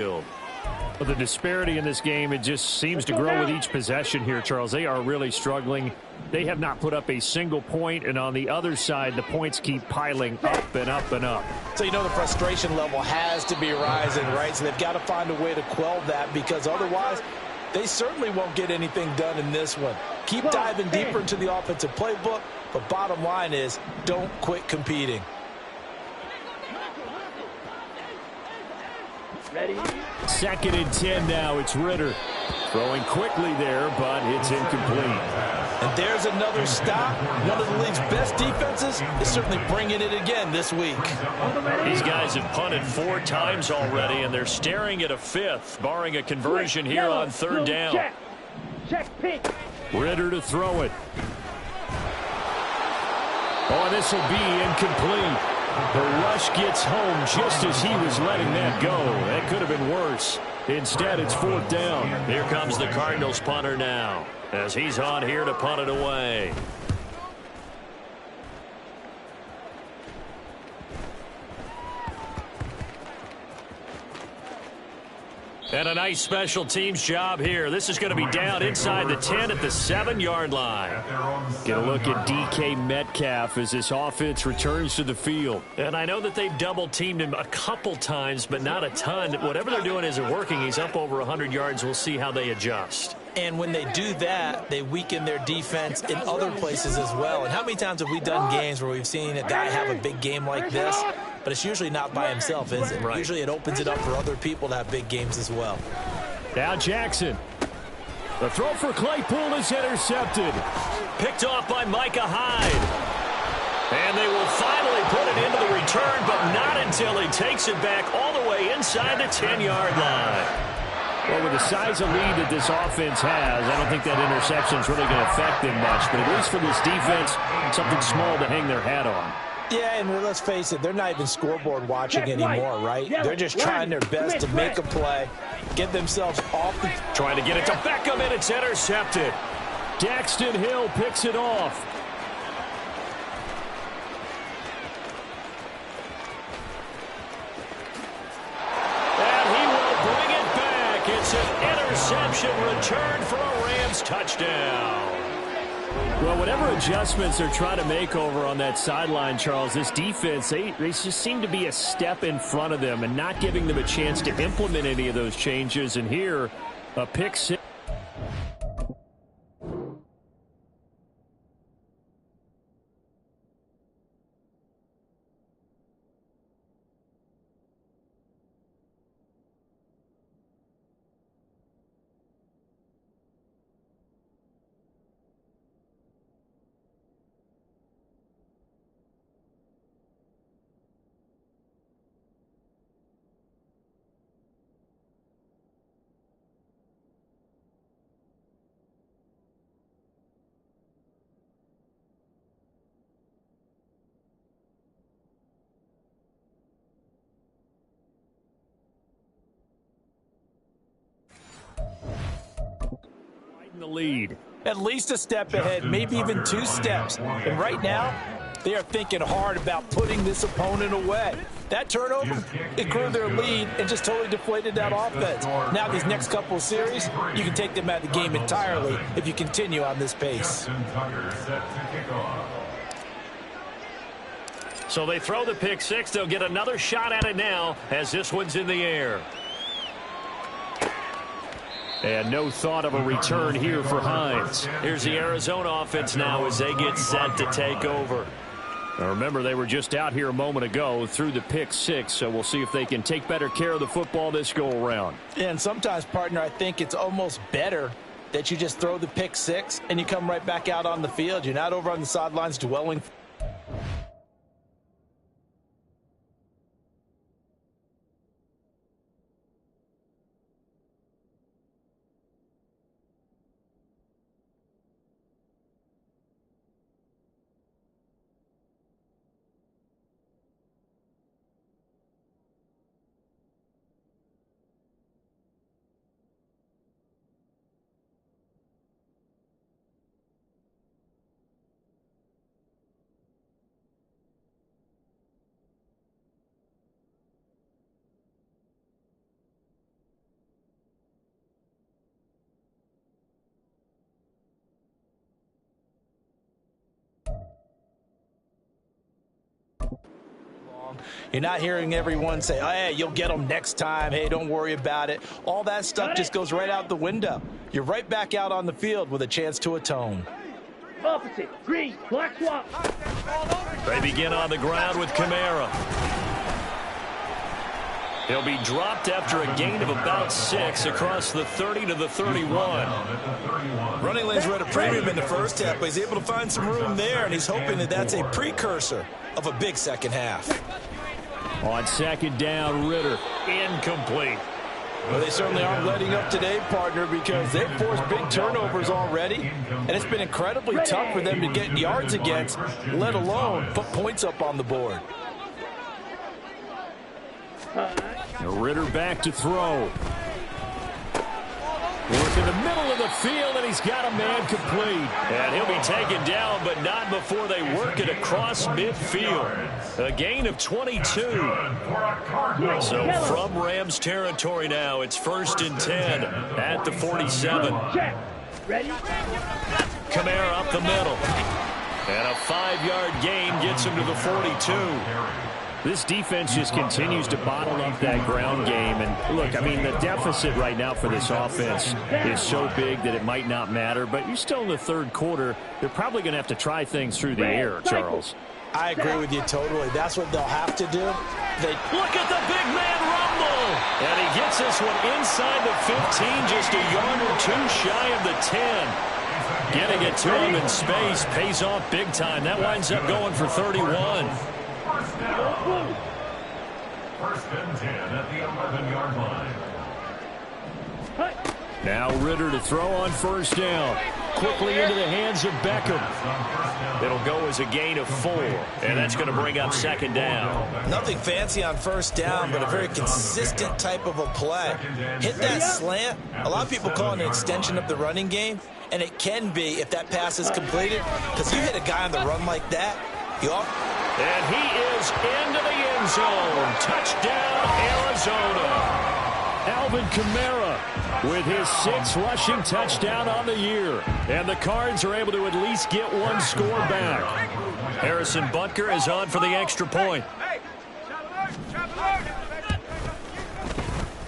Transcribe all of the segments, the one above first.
But the disparity in this game, it just seems to grow with each possession here, Charles. They are really struggling. They have not put up a single point, and on the other side, the points keep piling up and up and up. So you know the frustration level has to be rising, right? So they've got to find a way to quell that, because otherwise they certainly won't get anything done in this one. Keep diving deeper into the offensive playbook, but bottom line is don't quit competing. Ready? 2nd and 10 now. It's Ridder. Throwing quickly there, but it's incomplete. And there's another stop. One of the league's best defenses is certainly bringing it again this week. These guys have punted 4 times already, and they're staring at a 5th, barring a conversion here on 3rd down. Check pitch. Ridder to throw it. Oh, this will be incomplete. The rush gets home just as he was letting that go. That could have been worse. Instead, it's 4th down. Here comes the Cardinals punter now, as he's on here to punt it away. And a nice special teams job here. This is going to be down inside the 10 at the 7-yard line. Get a look at DK Metcalf as this offense returns to the field. And I know that they've double-teamed him a couple times, but not a ton. Whatever they're doing isn't working. He's up over 100 yards. We'll see how they adjust. And when they do that, they weaken their defense in other places as well. And how many times have we done games where we've seen a guy have a big game like this, but it's usually not by himself, is it? Right. Usually it opens it up for other people to have big games as well. Now Jackson. The throw for Claypool is intercepted. Picked off by Micah Hyde. And they will finally put it into the return, but not until he takes it back all the way inside the 10-yard line. Well, with the size of lead that this offense has, I don't think that interception is really going to affect them much. But at least for this defense, something small to hang their hat on. Yeah, and let's face it, they're not even scoreboard watching anymore, right? They're just trying their best to make a play, get themselves off the... Trying to get it to Beckham, and it's intercepted. Daxton Hill picks it off. It's an interception return for a Rams touchdown. Well, whatever adjustments they're trying to make over on that sideline, Charles, this defense, they just seem to be a step in front of them and not giving them a chance to implement any of those changes. And here, a pick six. The lead. At least a step ahead, maybe even 2 steps. And right now, they are thinking hard about putting this opponent away. That turnover, it grew their lead and just totally deflated that offense. Now these next couple of series, you can take them out of the game entirely if you continue on this pace. So they throw the pick six. They'll get another shot at it now as this one's in the air. And no thought of a return here for Hines. Here's the Arizona offense now as they get set to take over. Now remember, they were just out here a moment ago through the pick six, so we'll see if they can take better care of the football this go-around. And sometimes, partner, I think it's almost better that you just throw the pick six and you come right back out on the field. You're not over on the sidelines dwelling. You're not hearing everyone say, hey, you'll get them next time. Hey, don't worry about it. All that stuff just goes right out the window. You're right back out on the field with a chance to atone. Opposite. Green. Black swap. They begin on the ground with Kamara. He'll be dropped after a gain of about 6 across the 30 to the 31. Running lanes were at a premium in the first half, but he's able to find some room there, and he's hoping that that's a precursor of a big second half. On second down, Ritter. Incomplete. Well, they certainly aren't letting up today, partner, because they've forced big turnovers already, and it's been incredibly tough for them to get yards against, let alone put points up on the board. Ritter back to throw. Work in the middle of the field, and he's got a man complete. And he'll be taken down, but not before they work it across midfield. A gain of 22. So from Rams territory now, it's 1st and 10 at the 47. Check. Ready? Kamara up the middle. And a 5-yard gain gets him to the 42. This defense just continues to bottle up that ground game. And look, I mean, the deficit right now for this offense is so big that it might not matter. But you're still in the third quarter. They're probably going to have to try things through the air, Charles. I agree with you totally. That's what they'll have to do. Look at the big man rumble. And he gets this one inside the 15, just a yard or two shy of the 10. Getting it to him in space pays off big time. That winds up going for 31. 1st and 10 at the 11-yard line. Now Ritter to throw on 1st down. Quickly into the hands of Beckham. It'll go as a gain of 4, and that's going to bring up 2nd down. Nothing fancy on 1st down, but a very consistent type of a play. Hit that slant. A lot of people call it an extension of the running game, and it can be if that pass is completed, because you hit a guy on the run like that, and he is into the end zone. Touchdown, Arizona. Alvin Kamara with his 6th rushing touchdown on the year. And the Cards are able to at least get one score back. Harrison Butker is on for the extra point.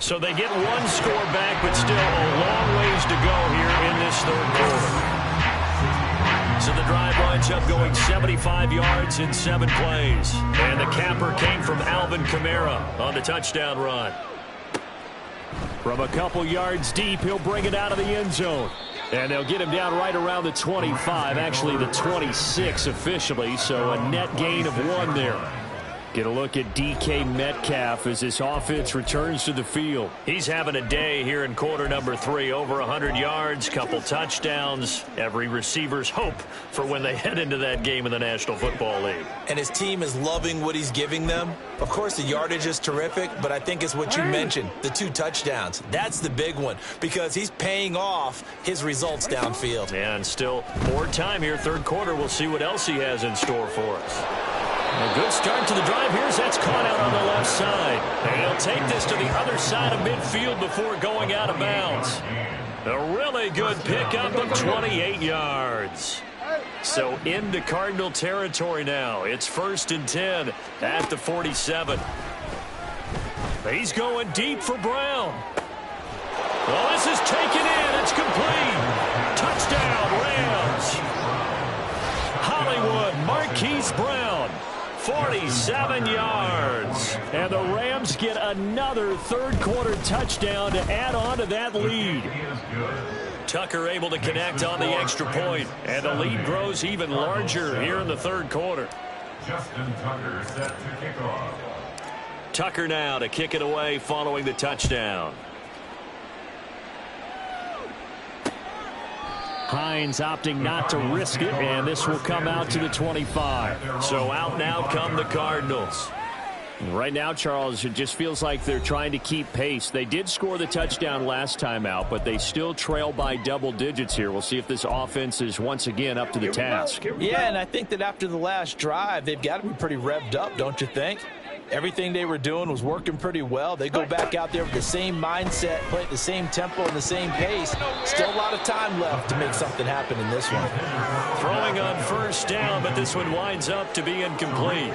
So they get one score back, but still a long ways to go here in this third quarter. So the drive winds up going 75 yards in 7 plays. And the capper came from Alvin Kamara on the touchdown run. From a couple yards deep, he'll bring it out of the end zone. And they'll get him down right around the 25, actually the 26 officially, so a net gain of 1 there. Get a look at DK Metcalf as this offense returns to the field. He's having a day here in quarter number 3. Over 100 yards, couple touchdowns. Every receiver's hope for when they head into that game in the National Football League. And his team is loving what he's giving them. Of course, the yardage is terrific, but I think it's what you mentioned, the 2 touchdowns. That's the big one because he's paying off his results downfield. And still more time here, third quarter. We'll see what else he has in store for us. A good start to the drive. Here's that's caught out on the left side. And he'll take this to the other side of midfield before going out of bounds. A really good pickup of 28 yards. So into Cardinal territory now. It's 1st and 10 at the 47. He's going deep for Brown. Well, this is taken in. It's complete. Touchdown, Rams. Hollywood Marquise Brown. 47 yards. And the Rams get another third quarter touchdown to add on to that lead. Tucker able to connect on the extra point. And the lead grows even larger here in the third quarter. Justin Tucker set to kick off. Tucker now to kick it away following the touchdown. Hines opting not to risk it, and this will come out to the 25. So out now come the Cardinals. Right now, Charles, it just feels like they're trying to keep pace. They did score the touchdown last time out, but they still trail by double digits here. We'll see if this offense is once again up to the task. Yeah, and I think that after the last drive, they've got to be pretty revved up, don't you think? Everything they were doing was working pretty well. They go back out there with the same mindset, play at the same tempo and the same pace. Still a lot of time left to make something happen in this one. Throwing on 1st down, but this one winds up to be incomplete.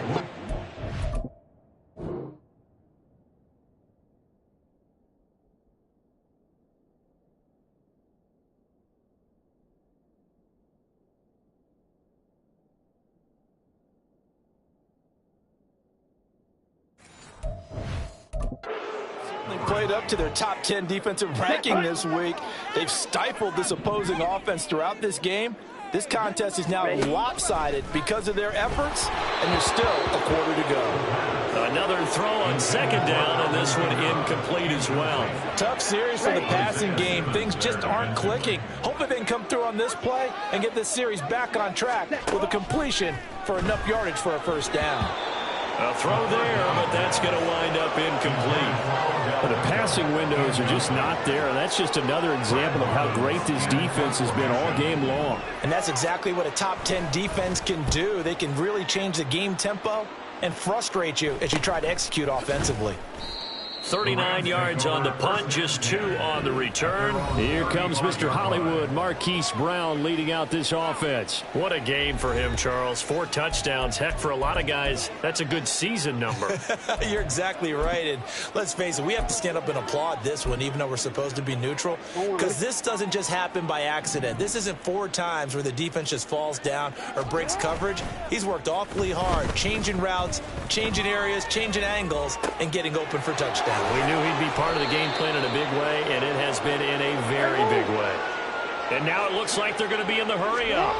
played up to their top 10 defensive ranking this week. They've stifled this opposing offense throughout this game. This contest is now lopsided because of their efforts, and there's still a quarter to go. Another throw on second down, and this one incomplete as well. Tough series for the passing game. Things just aren't clicking. Hopefully they can come through on this play and get this series back on track with a completion for enough yardage for a first down. A throw there, but that's going to wind up incomplete. But the passing windows are just not there. That's just another example of how great this defense has been all game long. And that's exactly what a top 10 defense can do. They can really change the game tempo and frustrate you as you try to execute offensively. 39 yards on the punt, just 2 on the return. Here comes Mr. Hollywood, Marquise Brown, leading out this offense. What a game for him, Charles. 4 touchdowns. Heck, for a lot of guys, that's a good season number. You're exactly right. And let's face it, we have to stand up and applaud this one, even though we're supposed to be neutral, because this doesn't just happen by accident. This isn't 4 times where the defense just falls down or breaks coverage. He's worked awfully hard, changing routes, changing areas, changing angles, and getting open for touchdowns. We knew he'd be part of the game plan in a big way, and it has been in a very big way. And now it looks like they're going to be in the hurry-up.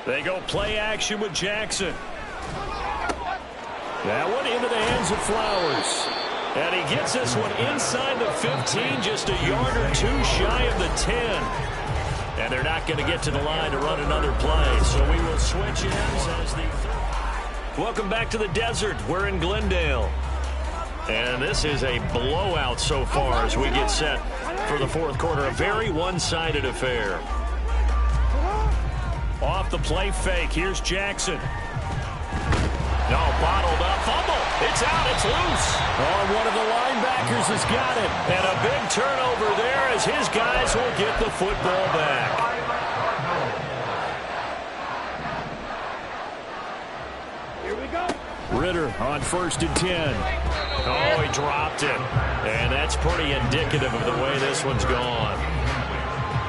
They go play action with Jackson. That one into the hands of Flowers. And he gets this one inside the 15, just a yard or 2 shy of the 10. And they're not going to get to the line to run another play, so we will switch ends as the... Welcome back to the desert. We're in Glendale. And this is a blowout so far as we get set for the fourth quarter. A very one-sided affair. Off the play fake. Here's Jackson. No, bottled up. Fumble. It's out. It's loose. Oh, one of the linebackers has got it. And a big turnover there as his guys will get the football back. Ritter on 1st and 10. Oh, he dropped it. And that's pretty indicative of the way this one's gone.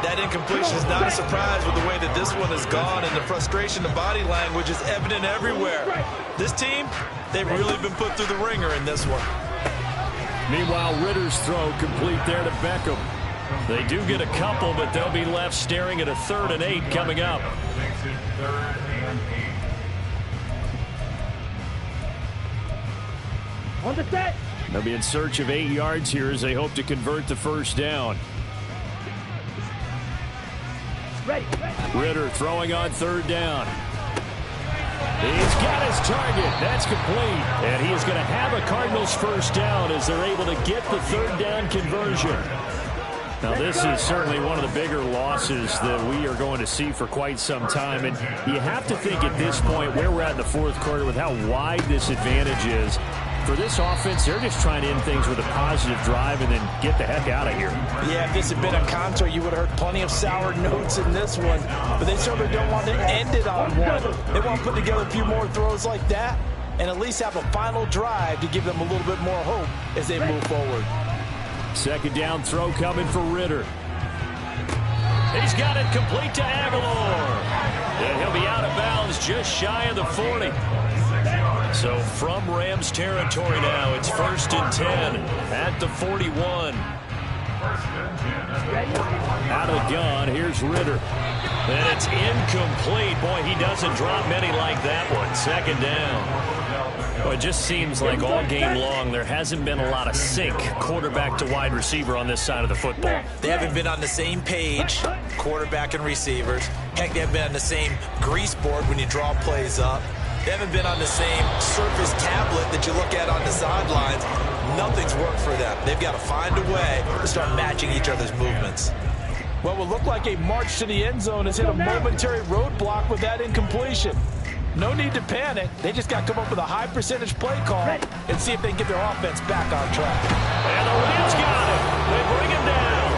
That incompletion is not a surprise with the way that this one has gone, and the frustration, the body language is evident everywhere. This team, they've really been put through the ringer in this one. Meanwhile, Ritter's throw complete there to Beckham. They do get a couple, but they'll be left staring at a 3rd and 8 coming up. On the set. They'll be in search of 8 yards here as they hope to convert the first down. Ready. Ritter throwing on 3rd down. He's got his target. That's complete. And he is going to have a Cardinals first down as they're able to get the 3rd down conversion. Now, this is certainly one of the bigger losses that we are going to see for quite some time. And you have to think at this point where we're at in the fourth quarter with how wide this advantage is. For this offense, they're just trying to end things with a positive drive and then get the heck out of here. Yeah, if this had been a concert, you would have heard plenty of sour notes in this one. But they certainly don't want to end it on one. They want to put together a few more throws like that and at least have a final drive to give them a little bit more hope as they move forward. 2nd down throw coming for Ritter. He's got it complete to Aguilar. And he'll be out of bounds just shy of the 40. So from Rams territory now, it's 1st and 10 at the 41. Out of the gun, here's Ritter. And it's incomplete. Boy, he doesn't drop many like that one. 2nd down. Well, it just seems like all game long there hasn't been a lot of sync quarterback to wide receiver on this side of the football. They haven't been on the same page, quarterback and receivers. Heck, they haven't been on the same grease board when you draw plays up. They haven't been on the same Surface tablet that you look at on the sidelines. Nothing's worked for them. They've got to find a way to start matching each other's movements. What will look like a march to the end zone has hit a momentary roadblock with that incompletion. No need to panic. They just got to come up with a high percentage play call and see if they can get their offense back on track. And the Rams got it. They bring him down.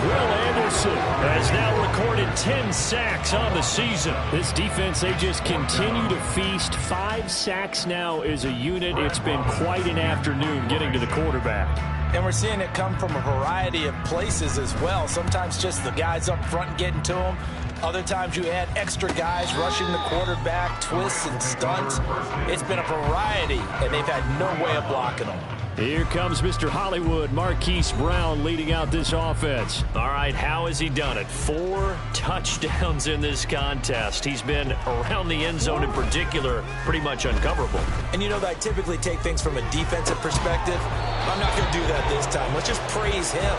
Will Anderson has now recorded 10 sacks on the season. This defense, they just continue to feast. 5 sacks now as a unit. It's been quite an afternoon getting to the quarterback. And we're seeing it come from a variety of places as well. Sometimes just the guys up front getting to them. Other times you add extra guys rushing the quarterback, twists and stunts. It's been a variety, and they've had no way of blocking them. Here comes Mr. Hollywood, Marquise Brown, leading out this offense. All right, how has he done it? 4 touchdowns in this contest. He's been around the end zone in particular, pretty much uncoverable. And you know that I typically take things from a defensive perspective. I'm not going to do that this time. Let's just praise him.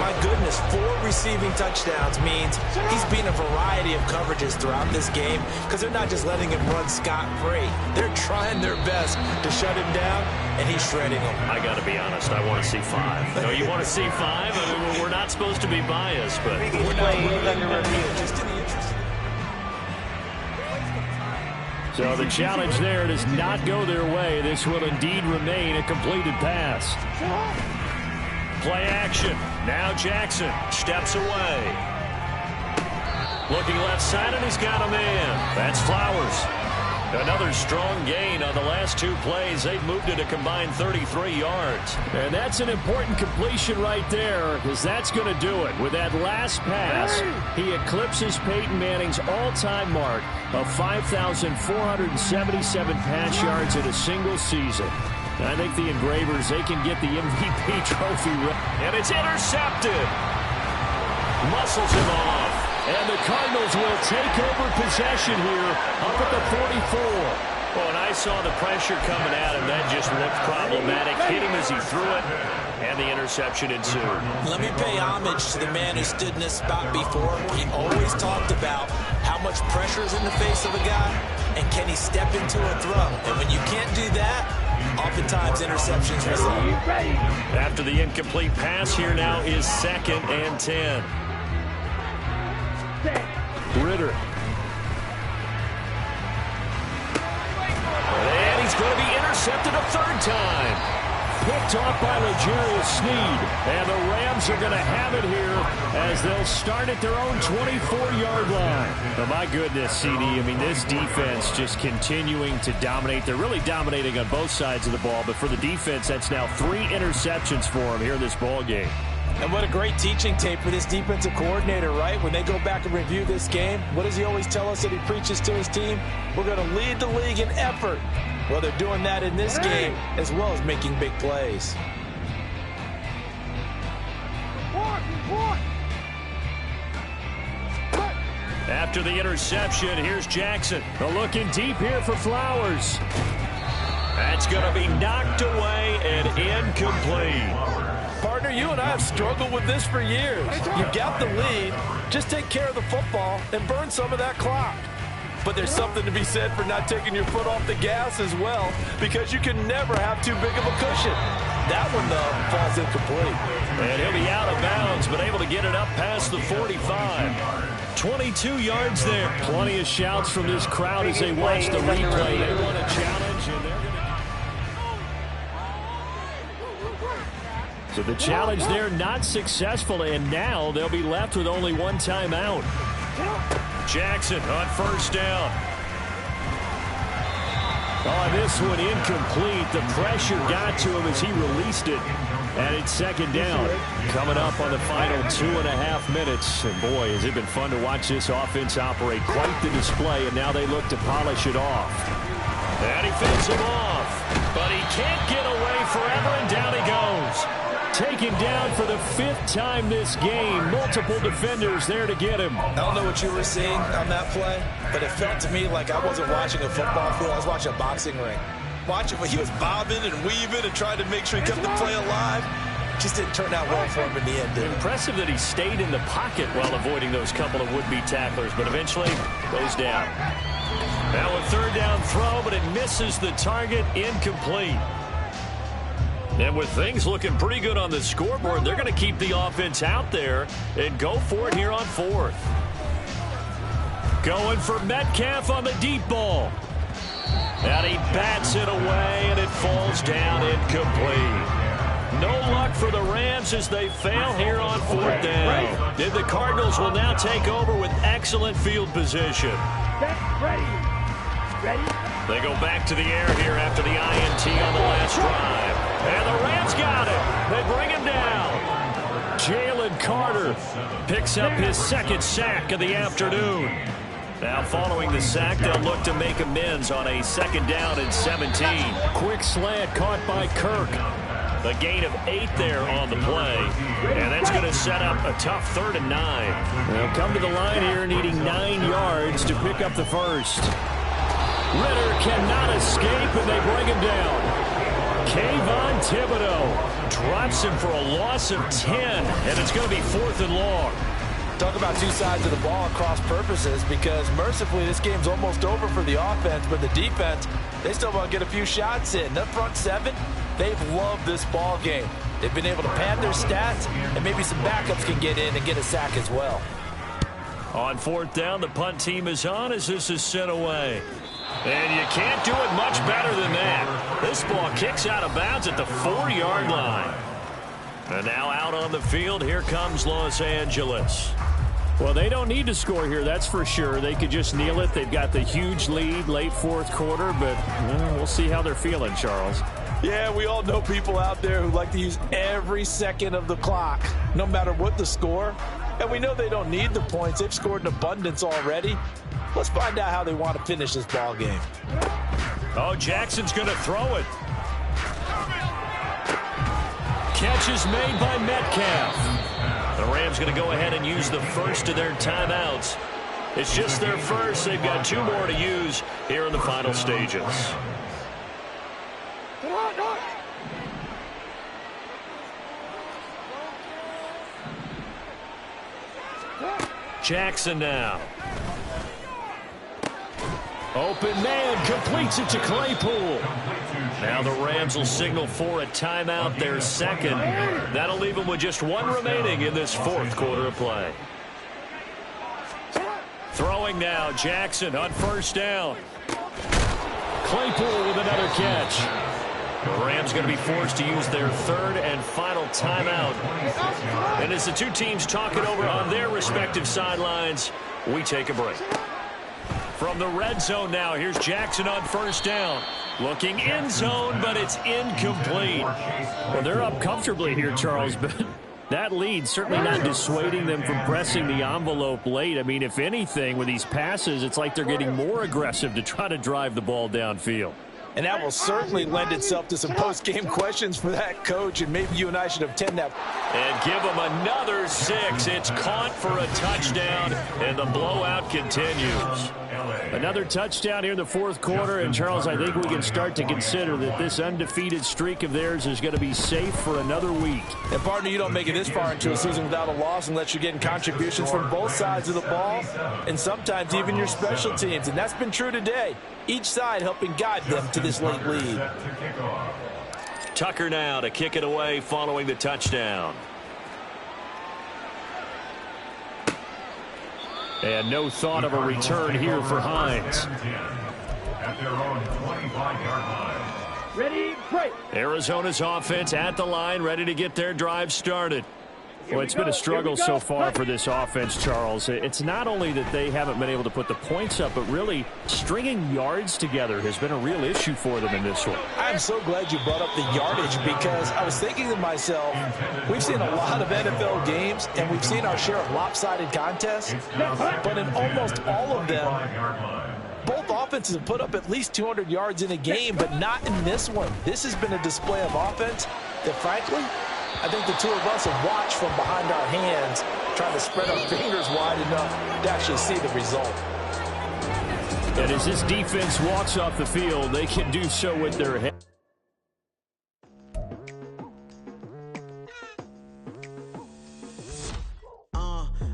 My goodness, 4 receiving touchdowns means he's beaten a variety of coverages throughout this game because they're not just letting him run scot-free. They're trying their best to shut him down, and he's shredding them. I got to be honest, I want to see 5. No, you want to see 5? I mean, we're not supposed to be biased, but We're not under review. Just in the interest. So the challenge there does not go their way. This will indeed remain a completed pass. play action. Now Jackson steps away. Looking left side, and he's got a man. That's Flowers. Another strong gain on the last 2 plays. They've moved it a combined 33 yards. And that's an important completion right there, because that's going to do it. With that last pass, he eclipses Peyton Manning's all-time mark of 5,477 pass yards in a single season. I think the Engravers, they can get the MVP trophy. And it's intercepted. Muscles him off. And the Cardinals will take over possession here up at the 44. Well, and I saw the pressure coming at him. That just looked problematic. Hit him as he threw it, and the interception ensued. Let me pay homage to the man who stood in this spot before. He always talked about how much pressure is in the face of a guy, and can he step into a throw. And when you can't do that, oftentimes interceptions result. After the incomplete pass, here now is 2nd and 10. Ritter. And he's going to be intercepted a 3rd time. Picked off by L'Jarius Sneed. And the Rams are going to have it here as they'll start at their own 24-yard line. Oh, my goodness, CD. I mean, this defense just continuing to dominate. They're really dominating on both sides of the ball. But for the defense, that's now 3 interceptions for them here in this ball game. And what a great teaching tape for this defensive coordinator, right? When they go back and review this game, what does he always tell us that he preaches to his team? We're going to lead the league in effort. Well, they're doing that in this game as well as making big plays. After the interception, here's Jackson. Looking deep here for Flowers. That's going to be knocked away and incomplete. Partner, you and I have struggled with this for years. You've got the lead. Just take care of the football and burn some of that clock. But there's something to be said for not taking your foot off the gas as well, because you can never have too big of a cushion. That one, though, falls incomplete. And he'll be out of bounds, but able to get it up past the 45. 22 yards there. Plenty of shouts from this crowd as they watch the replay. They want a challenge, and they're going to... So the challenge there not successful, and now they'll be left with only 1 timeout. Jackson on 1st down. Oh, this one incomplete. The pressure got to him as he released it. And it's 2nd down. Coming up on the final 2.5 minutes. And boy, has it been fun to watch this offense operate. Quite the display, and now they look to polish it off. And he fends him off. But he can't get away forever, and down he goes. Taken down for the 5th time this game. Multiple defenders there to get him. I don't know what you were seeing on that play, but it felt to me like I wasn't watching a football field. I was watching a boxing ring. Watching when he was bobbing and weaving and trying to make sure he kept the play alive. Just didn't turn out well for him in the end, did it? Impressive that he stayed in the pocket while avoiding those couple of would-be tacklers, but eventually goes down. Now a 3rd down throw, but it misses the target, incomplete. And with things looking pretty good on the scoreboard, they're going to keep the offense out there and go for it here on 4th. Going for Metcalf on the deep ball. And he bats it away, and it falls down incomplete. No luck for the Rams as they fail here on 4th down. And the Cardinals will now take over with excellent field position. They go back to the air here after the INT on the last drive. And the Rams got it. They bring him down. Jalen Carter Picks up his 2nd sack of the afternoon. Now following the sack, they'll look to make amends on a 2nd down and 17. Quick slant caught by Kirk. The gain of 8 there on the play. And that's going to set up a tough 3rd and 9. They'll come to the line here needing 9 yards to pick up the first. Ritter cannot escape, and they bring him down. Kayvon Thibodeaux drops him for a loss of 10, and it's going to be 4th and long. Talk about two sides of the ball at cross purposes, because mercifully this game's almost over for the offense, but the defense, they still want to get a few shots in. The front 7, they've loved this ball game. They've been able to pad their stats, and maybe some backups can get in and get a sack as well. On 4th down, the punt team is on as this is sent away. And you can't do it much better than that. This ball kicks out of bounds at the 4-yard line. And now out on the field, here comes Los Angeles. Well, they don't need to score here, that's for sure. They could just kneel it. They've got the huge lead late 4th quarter, but we'll see how they're feeling, Charles. Yeah, we all know people out there who like to use every second of the clock, no matter what the score. And we know they don't need the points. They've scored in abundance already. Let's find out how they want to finish this ball game. Oh, Jackson's going to throw it. Catch is made by Metcalf. The Rams going to go ahead and use the first of their timeouts. It's just their first. They've got 2 more to use here in the final stages. Jackson now. Open man, completes it to Claypool. Now the Rams will signal for a timeout, their second. That'll leave them with just 1 remaining in this 4th quarter of play. Throwing now, Jackson on 1st down. Claypool with another catch. The Rams going to be forced to use their 3rd and final timeout. And as the two teams talk it over on their respective sidelines, we take a break. From the red zone now, here's Jackson on 1st down. Looking end zone, but it's incomplete. Well, they're up comfortably here, Charles, but that lead certainly not dissuading them from pressing the envelope late. I mean, if anything, with these passes, it's like they're getting more aggressive to try to drive the ball downfield. And that will certainly lend itself to some post-game questions for that coach, and maybe you and I should attend that. And give them another 6. It's caught for a touchdown, and the blowout continues. Another touchdown here in the 4th quarter, and Charles, I think we can start to consider that this undefeated streak of theirs is going to be safe for another week. And partner, you don't make it this far into a season without a loss unless you're getting contributions from both sides of the ball, and sometimes even your special teams, and that's been true today. Each side helping guide them to this late lead. Tucker now to kick it away following the touchdown. And no thought of a return here for Hines. At their own 25-yard line. Ready, break. Arizona's offense at the line, ready to get their drive started. Well, it's been a struggle so far for this offense, Charles. It's not only that they haven't been able to put the points up, but really stringing yards together has been a real issue for them in this one. I'm so glad you brought up the yardage, because I was thinking to myself, we've seen a lot of NFL games, and we've seen our share of lopsided contests, but in almost all of them, both offenses have put up at least 200 yards in a game, but not in this one. This has been a display of offense that, frankly, I think the 2 of us have watched from behind our hands, trying to spread our fingers wide enough to actually see the result. And as this defense walks off the field, they can do so with their head.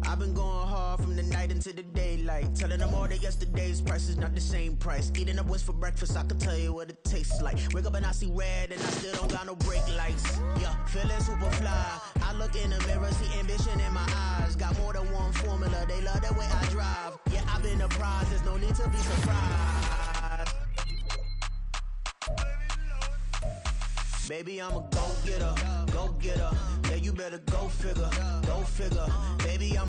I've been going hard from the night into the daylight, telling them all that yesterday's price is not the same price. Eating up what's for breakfast, I can tell you what it tastes like. Wake up and I see red and I still don't got no brake lights. Yeah, feeling super fly. I look in the mirror, see ambition in my eyes. Got more than one formula, they love the way I drive. Yeah, I've been a prize, there's no need to be surprised. Baby, I'm a go-getter, go-getter. Yeah, you better go figure, go figure. Baby, I'm